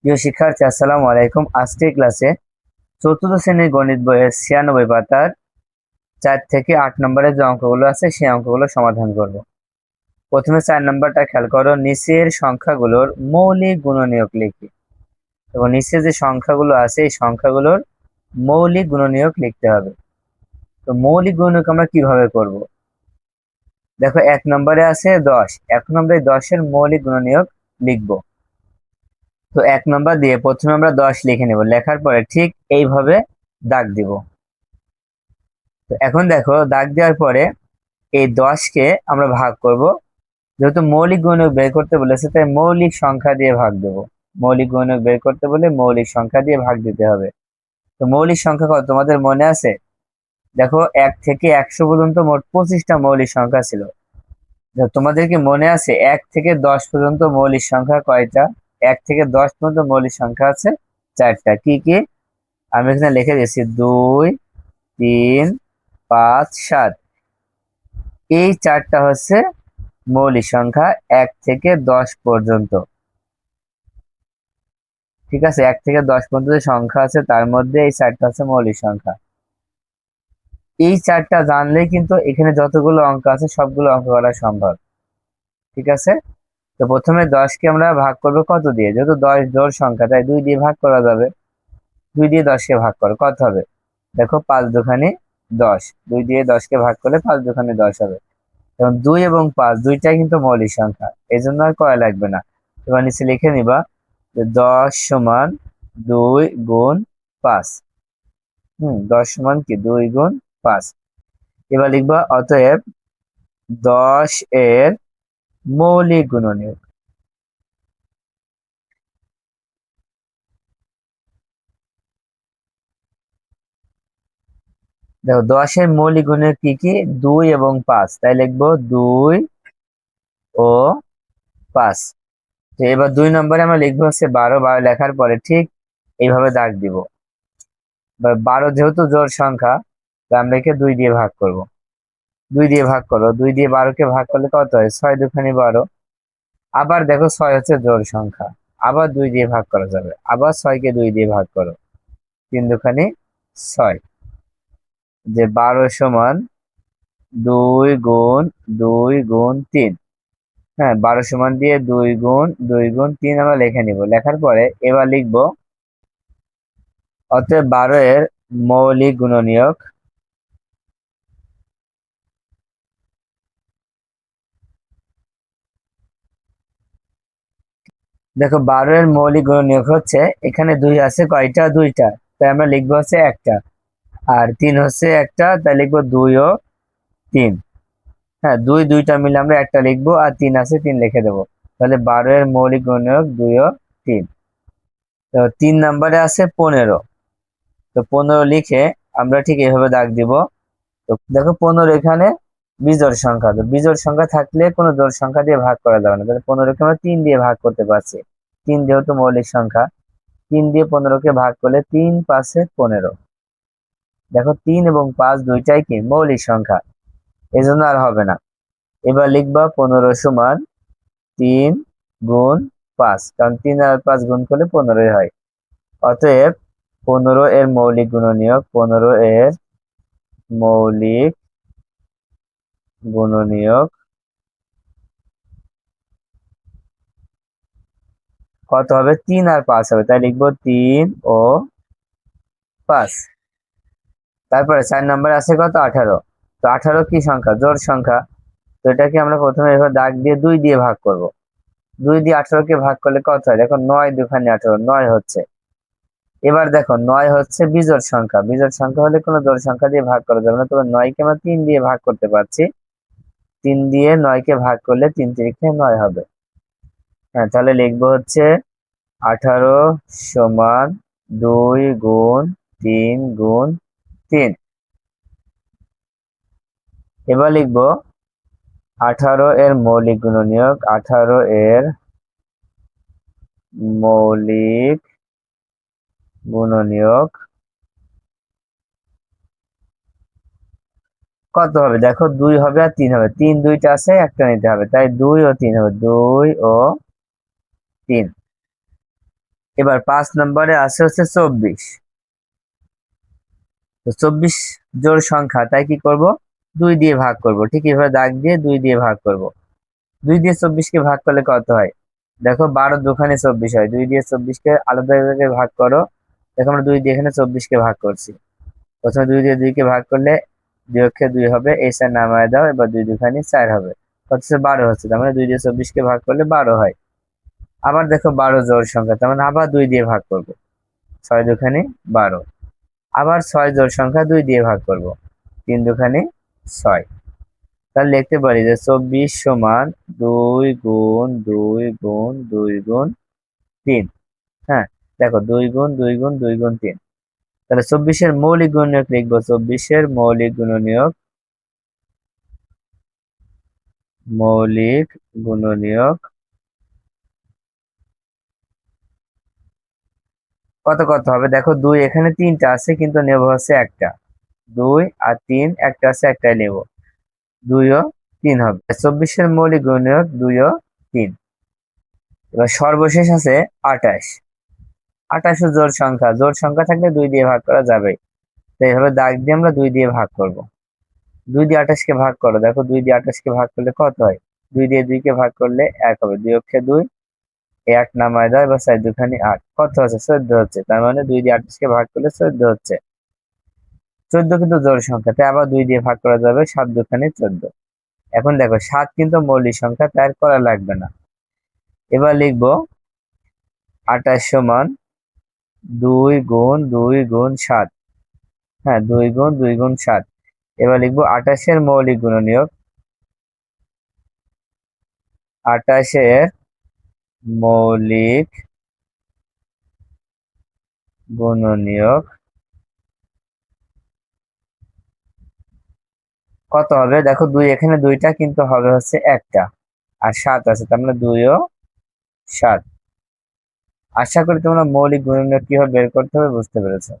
প্রিয় শিক্ষার্থী, আসসালামু আলাইকুম। আজকের ক্লাসে চতুর্থ শ্রেণীর গণিত বইয়ের 96 পাতার 4 থেকে 8 নম্বরের যে অঙ্কগুলো আছে সেই অঙ্কগুলো সমাধান করব। প্রথমে 4 নম্বরটা খেয়াল করো, নিচের সংখ্যাগুলোর মৌলিক গুণনীয়ক লিখি। এবং নিচে যে সংখ্যাগুলো আছে এই সংখ্যাগুলোর মৌলিক গুণনীয়ক লিখতে হবে। তো মৌলিক গুণনীয়ক আমরা কিভাবে করব? দেখো, 1 নম্বরে আছে 10। এখন আমরা এই 10-এর মৌলিক গুণনীয়ক লিখবো। তো 1 নম্বর দিয়ে প্রথমে আমরা 10 লিখে নেব। লেখার পরে ঠিক এইভাবে দাগ দিব। তো এখন দেখো, দাগ দেওয়ার পরে এই 10-কে আমরা ভাগ করব। যেহেতু মৌলিক গুণক বের করতে বলেছে তাই মৌলিক সংখ্যা দিয়ে ভাগ দেব। মৌলিক গুণক বের করতে বলে মৌলিক সংখ্যা দিয়ে ভাগ দিতে হবে। তো মৌলিক সংখ্যা কত তোমাদের মনে আছে? দেখো, 1 থেকে 100 পর্যন্ত মোট 25টা মৌলিক সংখ্যা ছিল। তোমাদের কি মনে আছে 1 থেকে 10 পর্যন্ত মৌলিক সংখ্যা কয়টা? 1 থেকে 10 পর্যন্ত মৌলিক সংখ্যা আছে 4টা। কি কি আমি এখানে লিখে দিয়েছি? 2, 3, 5, 7। এই 4টা হচ্ছে মৌলিক সংখ্যা 1 থেকে 10 পর্যন্ত। ঠিক আছে, 1 থেকে 10 পর্যন্ত যে সংখ্যা আছে তার মধ্যে এই 4টা হচ্ছে মৌলিক সংখ্যা। এই 4টা জানলে কিন্তু এখানে যতগুলো অঙ্ক আছে সবগুলো অঙ্ক করা সম্ভব। ঠিক আছে। তো প্রথমে 10-কে আমরা ভাগ করবো কত দিয়ে? যেহেতু 10 জোড় সংখ্যা তাই 2 দিয়ে ভাগ করা যাবে। 2 দিয়ে 10-কে ভাগ করো, কত হবে? দেখো, 5 দুখানি 10। 2 দিয়ে 10-কে ভাগ করলে 5 দুখানি 10 হবে। এবং 2 এবং 5 দুইটাই কিন্তু মৌলিক সংখ্যা, এই জন্য আর করা লাগবে না। এবার নিচে লিখে নিবা যে 10 সমান 2 গুণ 5। 10 সমান কি 2 গুণ 5। এবার লিখবা অতএব 10 এর মৌলিক গুণনীয়ক। দেখো, 10 এর মৌলিক গুণনীয়ক কি কি? 2 এবং 5, তাই লিখবো 2 ও 5। তো এবার 2 নম্বরে আমরা লিখবো হচ্ছে 12। 12 লেখার পরে ঠিক এইভাবে দাগ দিব। 12 যেহেতু জোড় সংখ্যা তাই আমরা একে 2 দিয়ে ভাগ করব। 2 দিয়ে ভাগ করো, 2 দিয়ে 12-কে ভাগ করলে কত হয়? 6 দুখানি 12। আবার দেখো, 6 হচ্ছে জোড় সংখ্যা, আবার 2 দিয়ে ভাগ করা যাবে। আবার 6-কে 2 দিয়ে ভাগ করো, 3 দুখানি 6। যে 12 সমান 2 গুণ 2 গুণ 3। হ্যাঁ, 12 সমান দিয়ে 2 গুণ 3 আমরা লিখে নিব। লেখার পরে এবার লিখবো অতএব 12 এর মৌলিক গুণনীয়ক। দেখো, 12 এর মৌলিক গুণনীয়ক হচ্ছে, এখানে 2 আছে কয়টা? 2টা, তাই আমরা লিখবো হচ্ছে একটা। আর 3 হচ্ছে একটা, তাই লিখবো 2 ও 3। হ্যাঁ, 2 2টা মিলে আমরা একটা লিখবো, আর 3 আছে 3 লিখে দেবো। তাহলে 12 এর মৌলিক গুণনীয়ক 2 ও 3। তো 3 নম্বরে আছে 15। তো 15 লিখে আমরা ঠিক এইভাবে দাগ দিব। তো দেখো, 15 এখানে বিজোড় সংখ্যা। তো বিজোড় সংখ্যা থাকলে কোনো জোড় সংখ্যা দিয়ে ভাগ করা যাবে না। তাহলে 15-কে আমরা 3 দিয়ে ভাগ করতে পারছি। 3 যেহেতু মৌলিক সংখ্যা, 3 দিয়ে 15-কে ভাগ করলে 3 5 15। দেখো, 3 এবং 5 দুইটাই কি মৌলিক সংখ্যা, এই জন্য আর হবে না। এবার লিখবা 15 সমান 3 গুণ 5, কারণ 3 আর 5 গুণ করলে 15 হয়। অতএব 15 এর মৌলিক গুণনীয়ক, 15 এর মৌলিক গুণনীয়ক কত হবে? 3 আর 5 হবে, তাই লিখবো 3 ও 5। তারপরে 4 নম্বরে আছে কত? 18। তো 18 কি সংখ্যা? জোড় সংখ্যা। তো এটাকে আমরা প্রথমে এভাবে দাগ দিয়ে 2 দিয়ে ভাগ করব। 2 দিয়ে 18-কে ভাগ করলে কত হয়? দেখো, 9 দুখানি 18, 9 হচ্ছে। এবার দেখো, 9 হচ্ছে বিজোড় সংখ্যা। বিজোড় সংখ্যা হলে কোনো জোড় সংখ্যা দিয়ে ভাগ করা যাবে না, তবে 9-কে আমরা 3 দিয়ে ভাগ করতে পারছি। 3 দিয়ে 9-কে ভাগ করলে 3 3-এ 9 হবে। হ্যাঁ, তাহলে লিখবো হচ্ছে 18 সমান 2 গুণ 3 গুণ 3। এবার লিখবো 18 এর মৌলিক গুণনীয়ক। 18 এর মৌলিক গুণনীয়ক কত হবে? দেখো, 2 হবে আর 3 হবে। 3 দুইটা আছে, একটা নিতে হবে, তাই 2 ও 3 হবে। 2 ও 3। এবার 5 নম্বরে আছে হচ্ছে 24। তো 24 জোড় সংখ্যা, তাই কি করব, 2 দিয়ে ভাগ করব। ঠিক এভাবে দাগ দিয়ে 2 দিয়ে ভাগ করব। 2 দিয়ে 24 কে ভাগ করলে কত হয়? দেখো 12 দুখানে 24 হয়। 2 দিয়ে 24 কে আলাদা আলাদা ভাগ করো। দেখো আমরা 2 দিয়ে এখানে 24 কে ভাগ করছি। প্রথমে 2 দিয়ে 2 কে ভাগ করলে 2 অক্ষে 2 হবে, এই 4 নামায় দাও, এবার 2 দুখানি 4 হবে, কত হচ্ছে 12 হচ্ছে। তার মানে 2 দিয়ে 24 কে ভাগ করলে 12 হয়। আবার দেখো 12 জোড় সংখ্যা, তার মানে আবার 2 দিয়ে ভাগ করব, 6 দুখানি 12। আবার 6 জোড় সংখ্যা, 2 দিয়ে ভাগ করব, 3 দুখানি 6। তাহলে লিখতে পারি যে 24 সমান 2 গুণ 2 গুণ 2 গুণ 3। হ্যাঁ, দেখো 2 গুণ 2 গুণ 2 গুণ 3। তাহলে 24 এর মৌলিক গুণনীয়ক লিখবো। 24 এর মৌলিক গুণনীয়ক কত কত হবে? দেখো 2 এখানে 3টা আছে, কিন্তু নেব হচ্ছে একটা। 2 আর 3 একটা আছে, একটাই নেব। 2 ও 3 হবে। 24 এর মৌলিক গুণনীয়ক 2 ও 3। এবার সর্বশেষ আছে 28। 28 ও জোড় সংখ্যা। জোড় সংখ্যা থাকলে 2 দিয়ে ভাগ করা যাবে। তো এইভাবে দাগ দিয়ে আমরা 2 দিয়ে ভাগ করব। 2 দিয়ে 28 কে ভাগ করো। দেখো 2 দিয়ে 28 কে ভাগ করলে কত হয়? 2 দিয়ে 2 কে ভাগ করলে 1 হবে। 2 অক্ষে 2, 1 নামায় দাও, এবার 4 দুখানি 8, কত হচ্ছে? 14 হচ্ছে। তার মানে 2 দিয়ে 28 কে ভাগ করলে 14 হচ্ছে। 14 কিন্তু জোড় সংখ্যা, তাই আবার 2 দিয়ে ভাগ করা যাবে, 7 দুখানি 14। এখন দেখো 7 কিন্তু মৌলিক সংখ্যা, তাই আর করা লাগবে না। এবার লিখবো 28 সমান 2 গুণ 2 গুণ 7। হ্যাঁ, 2 গুণ 2 গুণ 7। এবার লিখবো 28 এর মৌলিক গুণনীয়ক। 28 এর মৌলিক গুণনীয়ক কত হবে? দেখো 2 এখানে 2টা, কিন্তু হবে হচ্ছে একটা, আর 7 আছে, তার মানে 2 ও 7। আশা করি তোমরা মৌলিক গুণনীয়ক কিভাবে বের করতে হবে বুঝতে পেরেছো।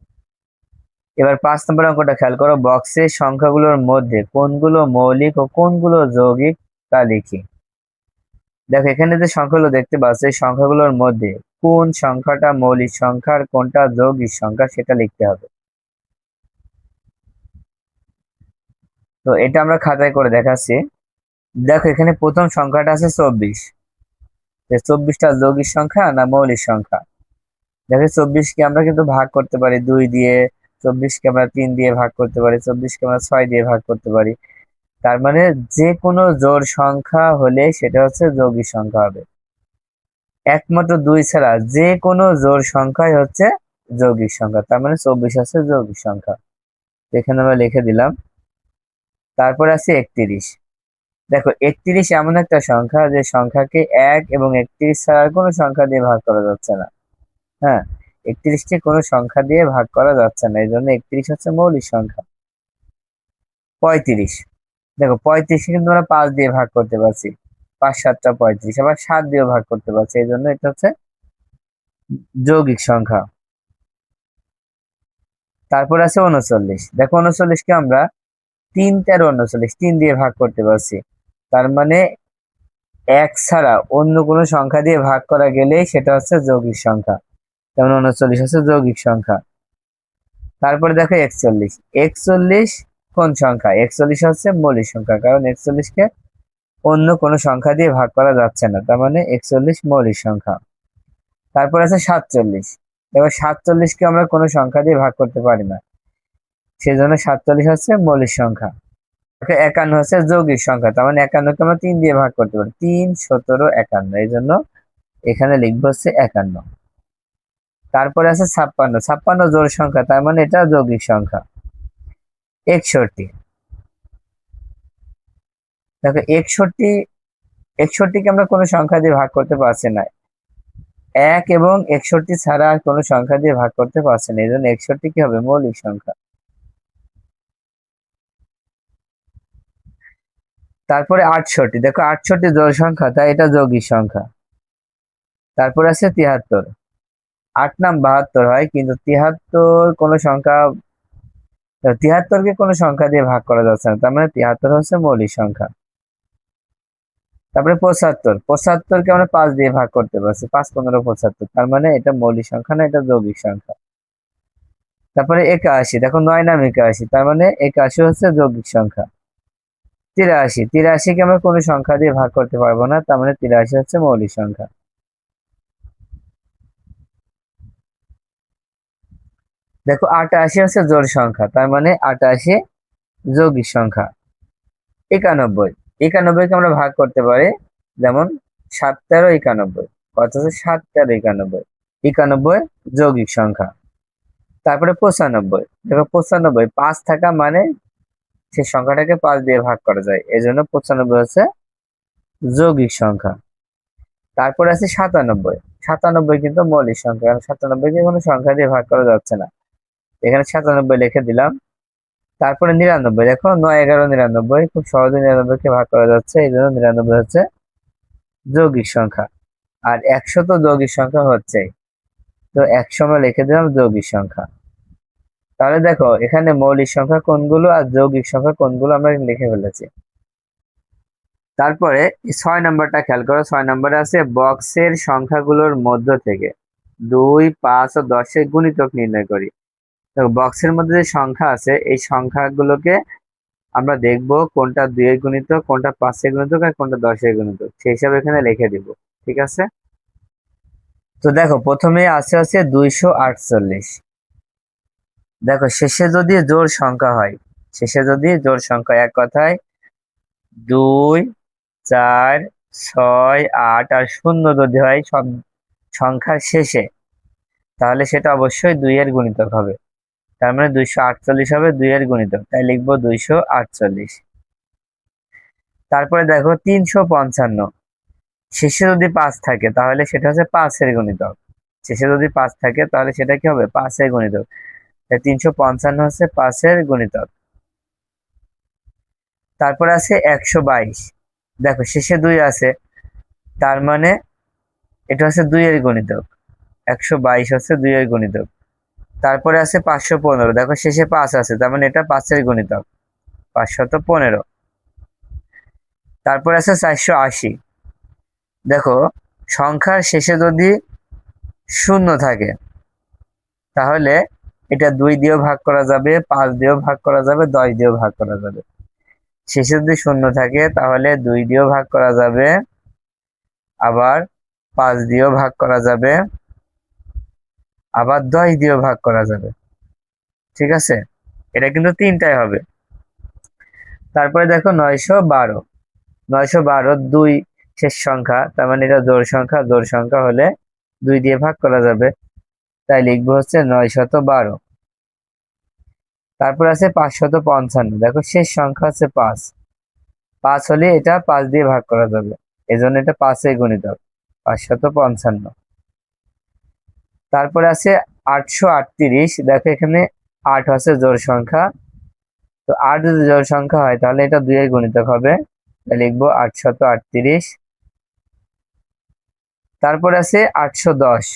এবার 5 নম্বর অঙ্কটা খেয়াল করো। বক্সের সংখ্যাগুলোর মধ্যে কোনগুলো মৌলিক ও কোনগুলো যৌগিক তা লিখি। দেখো এখানে যে সংখ্যাগুলো দেখতে পাচ্ছ, এই সংখ্যাগুলোর মধ্যে কোন সংখ্যাটা মৌলিক সংখ্যা আর কোনটা যৌগিক সংখ্যা সেটা লিখতে হবে। তো এটা আমরা খাতায় করে দেখাচ্ছি। দেখো এখানে প্রথম সংখ্যাটা আছে 24। 24টা যৌগিক সংখ্যা না মৌলিক সংখ্যা? দেখো 24 কে আমরা কিন্তু ভাগ করতে পারি 2 দিয়ে, 24 কে আমরা 3 দিয়ে ভাগ করতে পারি, 24 কে আমরা 6 দিয়ে ভাগ করতে পারি। তার মানে যে কোনো জোড় সংখ্যা হলে সেটা হচ্ছে যৌগিক সংখ্যা হবে। একমাত্র 2 ছাড়া যে কোনো জোড় সংখ্যাই হচ্ছে যৌগিক সংখ্যা। তার মানে 24 হচ্ছে যৌগিক সংখ্যা। এখানে আমরা লিখে দিলাম। তারপর আছে 31। দেখো 31 এমন একটা সংখ্যা যে সংখ্যাকে 1 এবং 31 ছাড়া আর কোনো সংখ্যা দিয়ে ভাগ করা যাচ্ছে না। হ্যাঁ, 31কে কোনো সংখ্যা দিয়ে ভাগ করা যাচ্ছে না, এই জন্য 31 হচ্ছে মৌলিক সংখ্যা। 35। দেখো 35কে কিন্তু আমরা 5 দিয়ে ভাগ করতে পারছি, 5 7টা 35। আবার 7 দিয়ে ভাগ করতে পারছি, এই জন্য এটা হচ্ছে যৌগিক সংখ্যা। তারপর আছে 39। দেখো 39কে আমরা 3 13 39 3 দিয়ে ভাগ করতে পারছি। তার মানে 1 ছাড়া অন্য কোনো সংখ্যা দিয়ে ভাগ করা গেলেই সেটা হচ্ছে যৌগিক সংখ্যা। যেমন 39 হচ্ছে যৌগিক সংখ্যা। তারপরে দেখো 41। 41 কোন সংখ্যা? 41 হচ্ছে মৌলিক সংখ্যা, কারণ 41কে অন্য কোনো সংখ্যা দিয়ে ভাগ করা যাচ্ছে না, তার মানে 41 মৌলিক সংখ্যা। তারপর আছে 47। এবার 47কে আমরা কোনো সংখ্যা দিয়ে ভাগ করতে পারি না, সেজন্য 47 হচ্ছে মৌলিক সংখ্যা। 51 হচ্ছে যৌগিক সংখ্যা, তার মানে 51কে আমরা 3 দিয়ে ভাগ করতে পারি, 3 17 51, এই জন্য এখানে লিখবো হচ্ছে 51। তারপরে আছে 56। 56 জোড় সংখ্যা, তার মানে এটা যৌগিক সংখ্যা। 61। দেখো 61কে আমরা কোনো সংখ্যা দিয়ে ভাগ করতে পারছি না, 1 এবং 61 ছাড়া আর কোনো সংখ্যা দিয়ে ভাগ করতে পারছি না, এই জন্য 61 কি হবে? মৌলিক সংখ্যা। তারপরে 68। দেখো 68 জোড় সংখ্যা, তাই এটা যৌগিক সংখ্যা। তারপর আছে 73। 8 নাম 72 হয়, কিন্তু 73 কোনো সংখ্যা, 73কে কোনো সংখ্যা দিয়ে ভাগ করা যাচ্ছে না, তার মানে 73 হচ্ছে মৌলিক সংখ্যা। তারপরে 75, 75কে আমরা 5 দিয়ে ভাগ করতে পারছি, 5 15 75, তার মানে এটা মৌলিক সংখ্যা না, এটা যৌগিক সংখ্যা। তারপরে 81, দেখো 9 নাম 81, তার মানে 81 হচ্ছে যৌগিক সংখ্যা। 83, 83কে আমরা কোনো সংখ্যা দিয়ে ভাগ করতে পারবো না, তার মানে 83 হচ্ছে মৌলিক সংখ্যা। দেখো 88 হচ্ছে জোড় সংখ্যা, তার মানে 88 যৌগিক সংখ্যা। 91, 91কে আমরা ভাগ করতে পারি, যেমন 7 13 91, কত হচ্ছে 7 13 91, 91 যৌগিক সংখ্যা। তারপরে 95, দেখো 95 5 থাকা মানে সেই সংখ্যাটাকে 5 দিয়ে ভাগ করা যায়, এই জন্য 95 হচ্ছে যৌগিক সংখ্যা। তারপরে আছে 97, 97 কিন্তু মৌলিক সংখ্যা, কারণ 97কে কোনো সংখ্যা দিয়ে ভাগ করা যাচ্ছে না, এখানে 97 লিখে দিলাম। তারপরে 99, দেখো 9 11 99, খুব সহজে 99কে ভাগ করা যাচ্ছে, এই জন্য 99 হচ্ছে যৌগিক সংখ্যা। আর 100 তো যৌগিক সংখ্যা হচ্ছে, তো 100 আমরা লিখে দিলাম যৌগিক সংখ্যা। তাহলে দেখো এখানে মৌলিক সংখ্যা কোনগুলো আর যৌগিক সংখ্যা কোনগুলো আমরা লিখে ফেলেছি। তারপরে 6 নাম্বারটা খেয়াল করো, 6 নাম্বারে আছে বক্সের সংখ্যাগুলোর মধ্য থেকে 2 5 ও 10 এর গুণিতক নির্ণয় করি। দেখো বক্সের মধ্যে যে সংখ্যা আছে, এই সংখ্যাগুলোকে আমরা দেখব কোনটা 2 এর গুণিতক, কোনটা 5 এর গুণিতক আর কোনটা 10 এর গুণিতক, সেই হিসাবে এখানে লিখে দিব। ঠিক আছে, তো দেখো প্রথমে আছে হচ্ছে 248। দেখো শেষে যদি জোড় সংখ্যা হয়, শেষে যদি জোড় সংখ্যা, এক কথায় 2 4 6 8 আর 0 যদি হয় সব সংখ্যার শেষে, তাহলে সেটা অবশ্যই 2 এর গুণিতক হবে। তার মানে 248 হবে 2 এর গুণিতক, তাই লিখবো 248। তারপরে দেখো 355, শেষে যদি 5 থাকে তাহলে সেটা হচ্ছে 5 এর গুণিতক, শেষে যদি 5 থাকে তাহলে সেটা কি হবে, 5 এর গুণিতক, তাই 355 হচ্ছে 5 এর গুণিতক। তারপরে আছে 122, দেখো শেষে 2 আছে, তার মানে এটা হচ্ছে 2 এর গুণিতক, 122 হচ্ছে 2 এর গুণিতক। তারপরে আছে 515, দেখো শেষে 5 আছে, তার মানে এটা 5 এর গুণিতক, 515। তারপরে আছে 480, দেখো সংখ্যার শেষে যদি 0 থাকে তাহলে এটা 2 দিয়েও ভাগ করা যাবে, 5 দিয়েও ভাগ করা যাবে, 10 দিয়েও ভাগ করা যাবে। শেষে যদি 0 থাকে তাহলে 2 দিয়েও ভাগ করা যাবে, আবার 5 দিয়েও ভাগ করা যাবে, আবার 10 দিয়েও ভাগ করা যাবে। ঠিক আছে, এটা কিন্তু তিনটাই হবে। তারপরে দেখো 912, 912 2 শেষ সংখ্যা, তার মানে এটা জোড় সংখ্যা, জোড় সংখ্যা হলে 2 দিয়ে ভাগ করা যাবে, তাই লিখবো হচ্ছে 912। তারপর আছে 555, দেখো শেষ সংখ্যা হচ্ছে 5, 5 হলে এটা 5 দিয়ে ভাগ করা যাবে, এজন্য এটা 5 এর গুণিতক, 555। তারপরে আছে 838, দেখো এখানে 8 হচ্ছে জোড় সংখ্যা, তো 8 যদি জোড় সংখ্যা হয় তাহলে এটা 2 এর গুণিতক হবে, তাই লিখবো 838। তারপরে আছে 810,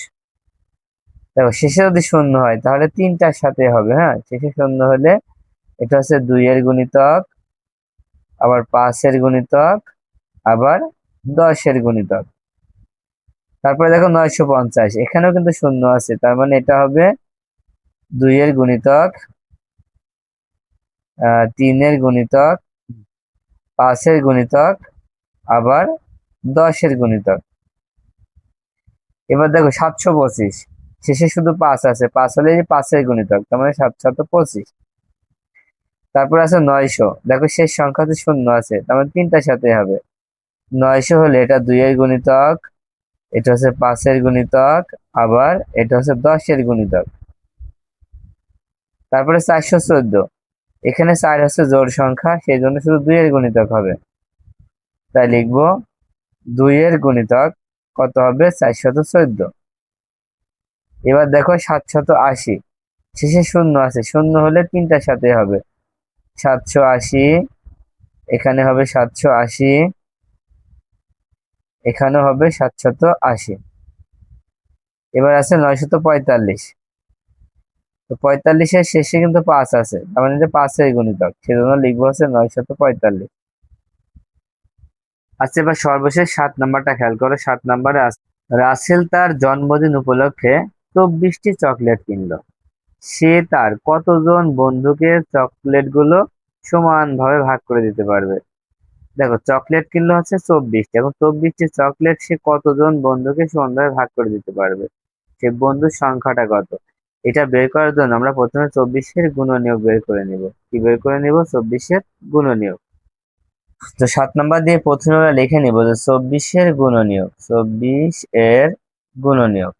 দেখো শেষে যদি 0 হয় তাহলে তিনটার সাথে হবে, হ্যাঁ শেষে 0 হলে এটা হচ্ছে 2 এর গুণিতক, আবার 5 এর গুণিতক, আবার 10 এর গুণিতক। তারপরে দেখো 950, এখানেও কিন্তু 0 আছে, তার মানে এটা হবে 2 এর গুণিতক, 3 এর গুণিতক, 5 এর গুণিতক, আবার 10 এর গুণিতক। এবার দেখো 725, শেষে শুধু 5 আছে, 5 হলে 5 এর গুণিতক, তার মানে 725। তারপর আছে 900, দেখো শেষ সংখ্যাতে 0 আছে, তার মানে তিনটার সাথে হবে, 900 হলে এটা 2 এর গুণিতক, এটা হচ্ছে 5 এর গুণিতক, আবার এটা হচ্ছে 10 এর গুণিতক। তারপরে 414, এখানে 4 হচ্ছে জোড় সংখ্যা, সেই জন্য শুধু 2 এর গুণিতক হবে, তাই লিখবো 2 এর গুণিতক কত হবে, 414। এবার দেখো 780, শেষে 0 আছে, 0 হলে তিনটার সাথে হবে, 780, এখানে হবে 780, এখানে হবে 780। এবার আছে 945, তো 45-এর শেষে কিন্তু 5 আছে, তার মানে এটা 5 এর গুণিতক, সেজন্য লিখবো হচ্ছে 945। আচ্ছা, এবার সর্বশেষ 7 নাম্বারটা খেয়াল করো। 7 নাম্বারে রাসেল তার জন্মদিন উপলক্ষে 24টি চকলেট কিনলো। সে তার কতজন বন্ধুকে চকলেটগুলো সমানভাবে ভাগ করে দিতে পারবে? দেখো, চকলেট কিনলো হচ্ছে 24টি, এখন 24টি চকলেট সে কতজন বন্ধুকে সমানভাবে ভাগ করে দিতে পারবে? সে বন্ধুর সংখ্যাটা কত? এটা বের করার জন্য আমরা প্রথমে 24-এর গুণনীয়ক বের করে নিব। কি বের করে নিব? 24-এর গুণনীয়ক। তো 7 নাম্বার দিয়ে প্রথমে আমরা লিখে নিব যে 24-এর গুণনীয়ক, 24-এর গুণনীয়ক।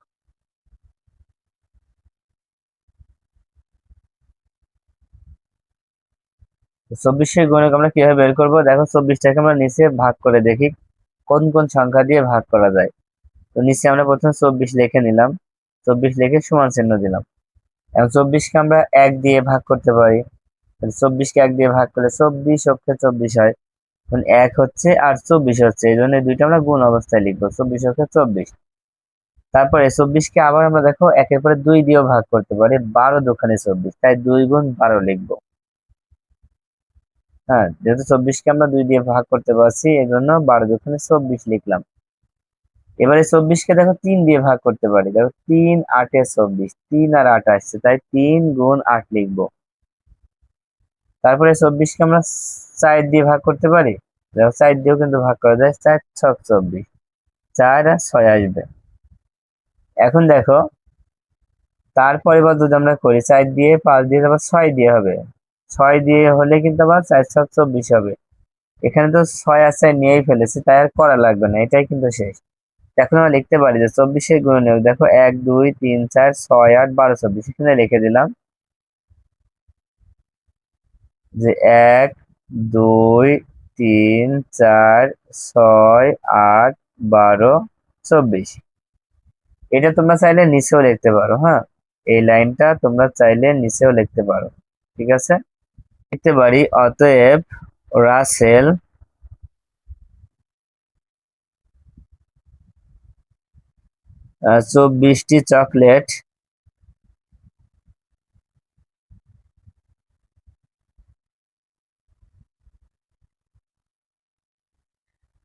তো 24-এর গুণনীয়ক আমরা কিভাবে বের করব? দেখো, 24টাকে আমরা নিচে ভাগ করে দেখি কোন কোন সংখ্যা দিয়ে ভাগ করা যায়। তো নিচে আমরা প্রথমে 24 লিখে নিলাম, 24 লিখে সমান চিহ্ন দিলাম। এখন 24কে আমরা 1 দিয়ে ভাগ করতে পারি। 24কে 1 দিয়ে ভাগ করলে 24 অক্ষে 24 হয়। এখন 1 হচ্ছে আর 24 হচ্ছে, এই জন্য এই দুইটা আমরা গুণ অবস্থায় লিখবো, 24 অক্ষে 24। তারপরে 24কে আবার আমরা দেখো 1-এর পরে 2 দিয়েও ভাগ করতে পারি, 12 দুখানে 24, তাই 2 গুণ 12 লিখবো। হ্যাঁ, যেহেতু 24কে আমরা 2 দিয়ে ভাগ করতে পারছি, এই জন্য 12 দুখানে 24 লিখলাম। এবারে 24কে দেখো 3 দিয়ে ভাগ করতে পারি, দেখো 3 8-এ 24, 3 আর 8 আসছে, তাই 3 গুণ 8 লিখবো। তারপরে 24কে আমরা 4 দিয়ে ভাগ করতে পারি, দেখো 4 দিয়েও কিন্তু ভাগ করা যায়, 4 ছক 24, 4 আর 6 আসবে। এখন দেখো, তারপরে এবার যদি আমরা করি 4 দিয়ে, 5 দিয়ে, তারপর 6 দিয়ে হবে, 6 দিয়ে হলে কিন্তু আবার 4 ছক 24 হবে। এখানে তো 6 আর 4 নিয়েই ফেলেছি, তাই আর করা লাগবে না, এটাই কিন্তু শেষ। এখন আমরা লিখতে পারি যে 24-এর গুণনীয়ক, দেখো 1 2 3 4 6 8 12 24, এখানে লিখে দিলাম যে 1 2 3 4 6 8 12 24। এটা তোমরা চাইলে নিচেও লিখতে পারো। হ্যাঁ, এই লাইনটা তোমরা চাইলে নিচেও লিখতে পারো, ঠিক আছে। লিখতে পারি অতএব রাসেল 24টি চকলেট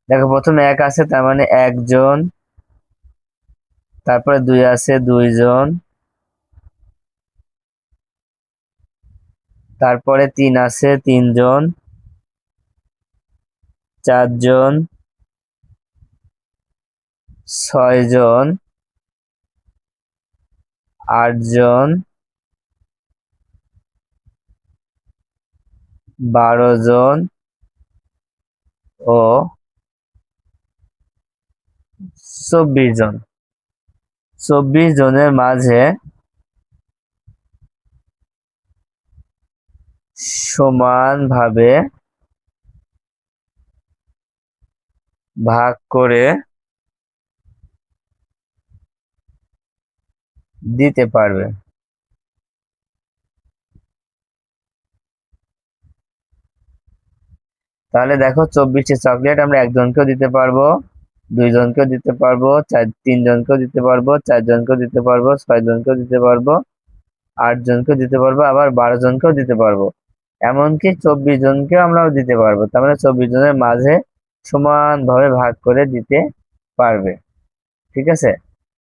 দেখো, প্রথমে 1 আছে, তার মানে একজন, তারপরে 2 আছে, 2জন, তারপরে 3 আছে, 3জন, 4জন, 6জন, 8জন, 12জন ও 24জন। 24 জনের মাঝে সমানভাবে ভাগ করে দিতে পারবে। তাহলে দেখো, 24টি চকলেট আমরা একজনকেও দিতে পারবো, 2জনকেও দিতে পারবো, 3জনকেও দিতে পারবো, 4জনকেও দিতে পারবো, 6জনকেও দিতে পারবো, 8জনকেও দিতে পারবো, আবার 12জনকেও দিতে পারবো, এমনকি 24জনকেও আমরাও দিতে পারবো। তার মানে 24 জনের মাঝে সমানভাবে ভাগ করে দিতে পারবে, ঠিক আছে।